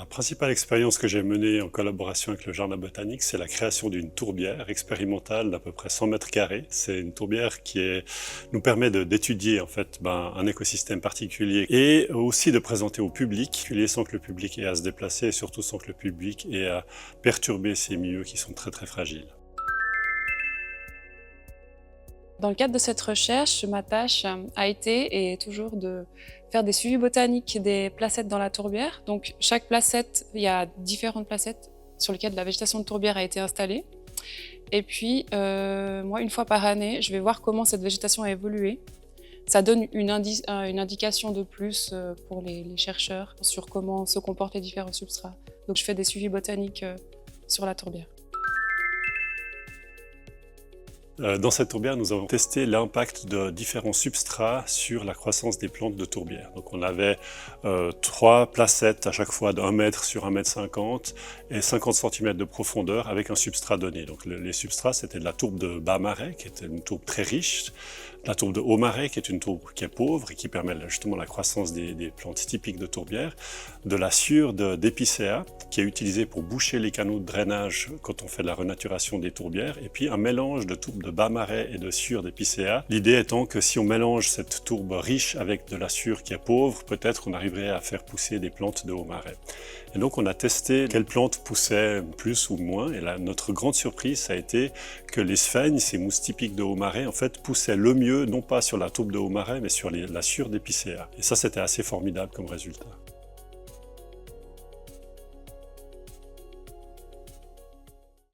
La principale expérience que j'ai menée en collaboration avec le Jardin botanique, c'est la création d'une tourbière expérimentale d'à peu près 100 mètres carrés. C'est une tourbière nous permet d'étudier en fait un écosystème particulier et aussi de présenter au public, sans que le public ait à se déplacer et surtout sans que le public ait à perturber ces milieux qui sont très très fragiles. Dans le cadre de cette recherche, ma tâche a été et est toujours de faire des suivis botaniques des placettes dans la tourbière. Donc chaque placette, il y a différentes placettes sur lesquelles la végétation de tourbière a été installée. Et puis, moi, une fois par année, je vais voir comment cette végétation a évolué. Ça donne une indication de plus pour les chercheurs sur comment se comportent les différents substrats. Donc je fais des suivis botaniques sur la tourbière. Dans cette tourbière, nous avons testé l'impact de différents substrats sur la croissance des plantes de tourbière. Donc on avait 3 placettes à chaque fois d'1 mètre sur 1,50 m et 50 cm de profondeur avec un substrat donné. Donc les substrats, c'était de la tourbe de bas marais, qui était une tourbe très riche, la tourbe de haut marais, qui est une tourbe qui est pauvre et qui permet justement la croissance des plantes typiques de tourbière, de la sciure d'épicéa, qui est utilisée pour boucher les canaux de drainage quand on fait de la renaturation des tourbières, et puis un mélange de tourbe de bas marais et de sciure d'épicéa. L'idée étant que si on mélange cette tourbe riche avec de la sciure qui est pauvre, peut-être on arriverait à faire pousser des plantes de haut marais. Et donc on a testé quelles plantes poussaient plus ou moins, et là notre grande surprise ça a été que les sphènes, ces mousses typiques de haut marais, en fait poussaient le mieux, non pas sur la tourbe de haut marais, mais sur la sciure d'épicéa. Et ça c'était assez formidable comme résultat.